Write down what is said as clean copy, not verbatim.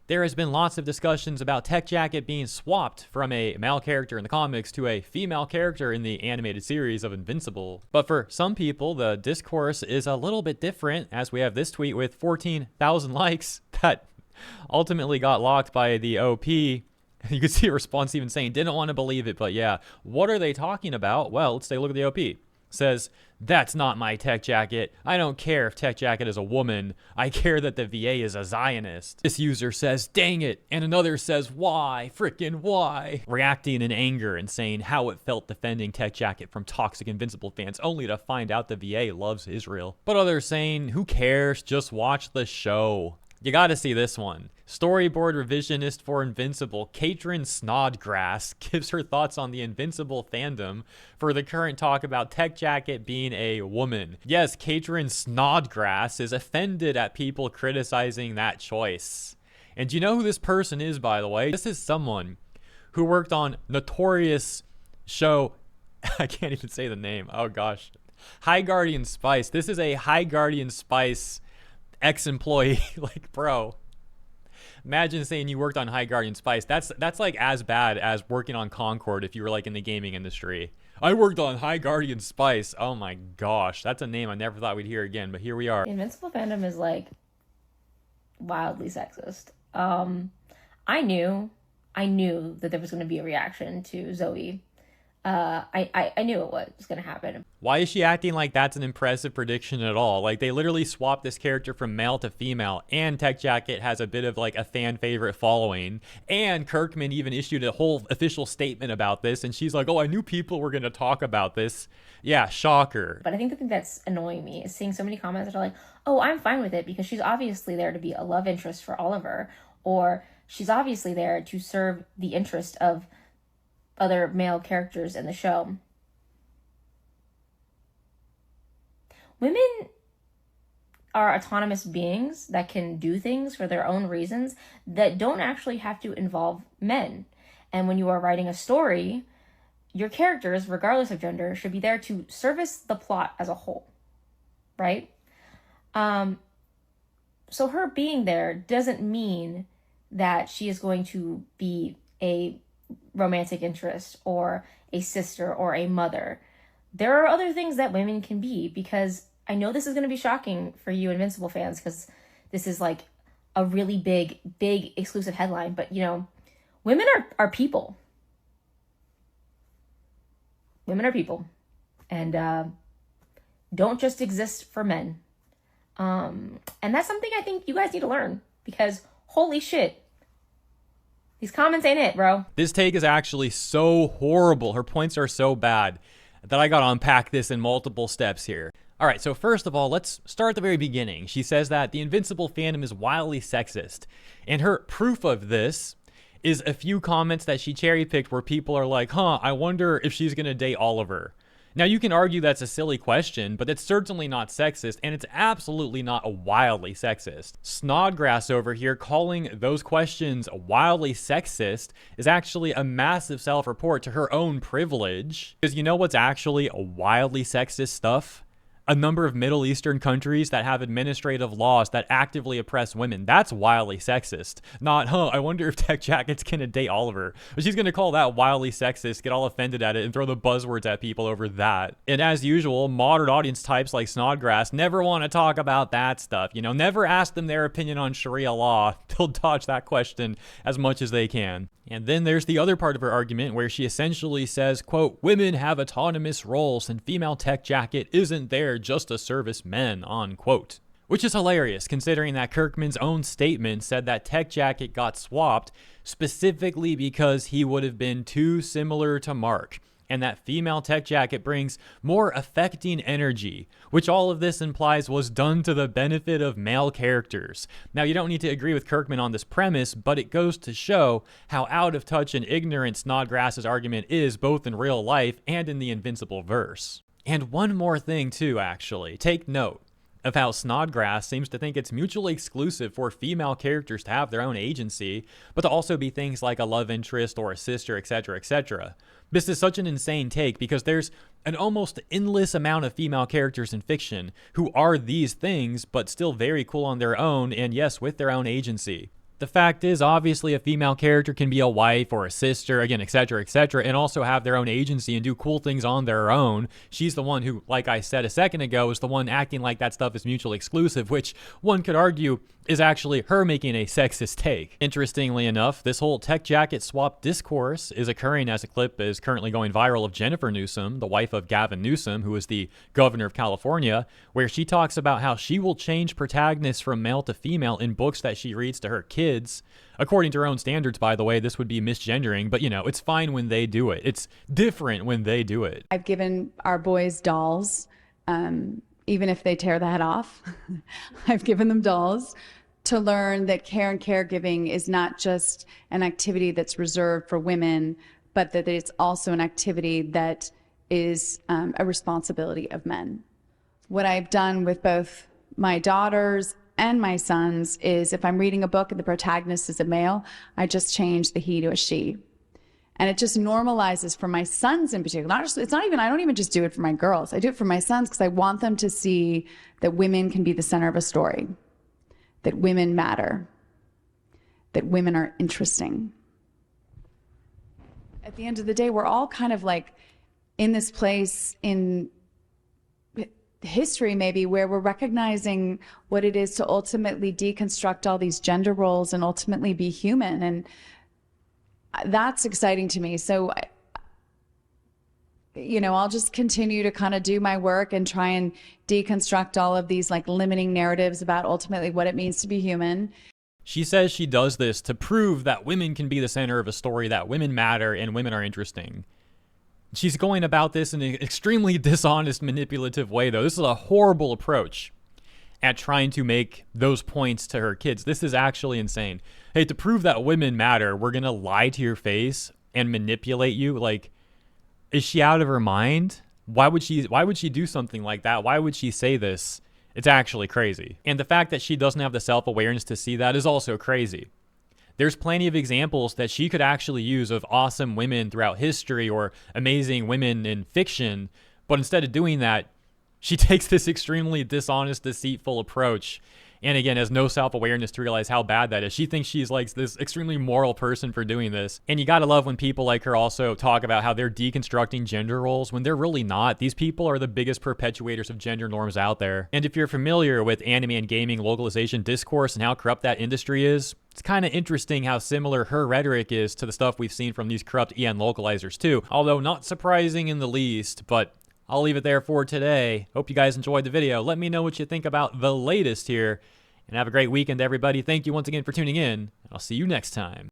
there has been lots of discussions about Tech Jacket being swapped from a male character in the comics to a female character in the animated series of Invincible. But for some people, the discourse is a little bit different, as we have this tweet with 14,000 likes that ultimately got locked by the OP. You can see a response even saying, didn't want to believe it, but yeah. What are they talking about? Well, let's take a look at the OP. Says, that's not my Tech Jacket. I don't care if Tech Jacket is a woman. I care that the VA is a Zionist. This user says, dang it. And another says, why? Frickin' why? Reacting in anger and saying how it felt defending Tech Jacket from toxic Invincible fans, only to find out the VA loves Israel. But others saying, who cares? Just watch the show. You gotta see this one. Storyboard revisionist for Invincible, Katrin Snodgrass, gives her thoughts on the Invincible fandom for the current talk about Tech Jacket being a woman. Yes, Katrin Snodgrass is offended at people criticizing that choice. And do you know who this person is, by the way? This is someone who worked on notorious show, I can't even say the name, oh gosh, High Guardian Spice. This is a High Guardian Spice ex-employee. Like, bro, imagine saying you worked on High Guardian Spice. That's like as bad as working on Concord if you were like in the gaming industry. I worked on High Guardian Spice. Oh my gosh, that's a name I never thought we'd hear again, but here we are. The Invincible fandom is like wildly sexist. I knew that there was going to be a reaction to Zoe. I knew it was going to happen. Why is she acting like that's an impressive prediction at all? Like, they literally swapped this character from male to female, and Tech Jacket has a bit of like a fan favorite following, and Kirkman even issued a whole official statement about this, and she's like, oh, I knew people were going to talk about this. Yeah, shocker. But I think the thing that's annoying me is seeing so many comments that are like, oh, I'm fine with it because she's obviously there to be a love interest for Oliver, or she's obviously there to serve the interest of other male characters in the show. Women are autonomous beings that can do things for their own reasons that don't actually have to involve men. And when you are writing a story, your characters, regardless of gender, should be there to service the plot as a whole, right? So her being there doesn't mean that she is going to be a romantic interest or a sister or a mother. There are other things that women can be, because I know this is going to be shocking for you Invincible fans, because this is like a really big exclusive headline, but you know, women are people. Women are people, and don't just exist for men. And that's something I think you guys need to learn, because holy shit, these comments ain't it, bro. This take is actually so horrible. Her points are so bad that I gotta unpack this in multiple steps here. All right, so first of all, let's start at the very beginning. She says that the Invincible fandom is wildly sexist. And her proof of this is a few comments that she cherry-picked where people are like, I wonder if she's gonna date Oliver. Now, you can argue that's a silly question, but it's certainly not sexist, and it's absolutely not wildly sexist. Snodgrass over here calling those questions wildly sexist is actually a massive self-report to her own privilege. Because you know what's actually wildly sexist stuff? A number of Middle Eastern countries that have administrative laws that actively oppress women. That's wildly sexist. Not, I wonder if Tech Jacket's gonna date Oliver. But she's gonna call that wildly sexist, get all offended at it, and throw the buzzwords at people over that. And as usual, modern audience types like Snodgrass never want to talk about that stuff. You know, never ask them their opinion on Sharia law. They'll dodge that question as much as they can. And then there's the other part of her argument where she essentially says, quote, women have autonomous roles and female Tech Jacket isn't there just to service men, unquote. Which is hilarious, considering that Kirkman's own statement said that Tech Jacket got swapped specifically because he would have been too similar to Mark, and that female Tech Jacket brings more affecting energy, which all of this implies was done to the benefit of male characters. Now, you don't need to agree with Kirkman on this premise, but it goes to show how out of touch and ignorant Snodgrass's argument is both in real life and in the Invincible verse. And one more thing too, actually. Take note of how Snodgrass seems to think it's mutually exclusive for female characters to have their own agency, but to also be things like a love interest or a sister, etc., etc. This is such an insane take because there's an almost endless amount of female characters in fiction who are these things, but still very cool on their own, and yes, with their own agency. The fact is, obviously, a female character can be a wife or a sister, again, etc., and also have their own agency and do cool things on their own. She's the one who, like I said a second ago, is the one acting like that stuff is mutually exclusive, which one could argue is actually her making a sexist take. Interestingly enough, this whole tech jacket swap discourse is occurring as a clip is currently going viral of Jennifer Newsom, the wife of Gavin Newsom, who is the governor of California, where she talks about how she will change protagonists from male to female in books that she reads to her kids. According to her own standards, by the way, this would be misgendering, but it's fine when they do it. It's different when they do it. I've given our boys dolls, even if they tear the head off. I've given them dolls to learn that care and caregiving is not just an activity that's reserved for women, but that it's also an activity that is a responsibility of men. What I've done with both my daughters and my sons is if I'm reading a book and the protagonist is a male, I just change the he to a she. And it just normalizes for my sons in particular. I don't even just do it for my girls. I do it for my sons because I want them to see that women can be the center of a story, that women matter, that women are interesting. At the end of the day, we're all kind of like in this place in history maybe where we're recognizing what it is to ultimately deconstruct all these gender roles and ultimately be human. And that's exciting to me. So, I'll just continue to kind of do my work and try and deconstruct all of these like limiting narratives about ultimately what it means to be human. She says she does this to prove that women can be the center of a story, that women matter and women are interesting. She's going about this in an extremely dishonest, manipulative way, though. This is a horrible approach at trying to make those points to her kids. This is actually insane. Hey, to prove that women matter, we're going to lie to your face and manipulate you? Like, is she out of her mind? Why would she do something like that? Why would she say this? It's actually crazy. And the fact that she doesn't have the self-awareness to see that is also crazy. There's plenty of examples that she could actually use of awesome women throughout history or amazing women in fiction, but instead of doing that, she takes this extremely dishonest, deceitful approach and again has no self-awareness to realize how bad that is. She thinks she's like this extremely moral person for doing this. And you gotta love when people like her also talk about how they're deconstructing gender roles when they're really not. These people are the biggest perpetuators of gender norms out there. And if you're familiar with anime and gaming localization discourse and how corrupt that industry is, it's kind of interesting how similar her rhetoric is to the stuff we've seen from these corrupt EN localizers too. Although not surprising in the least, but I'll leave it there for today. Hope you guys enjoyed the video. Let me know what you think about the latest here. And have a great weekend, everybody. Thank you once again for tuning in. And I'll see you next time.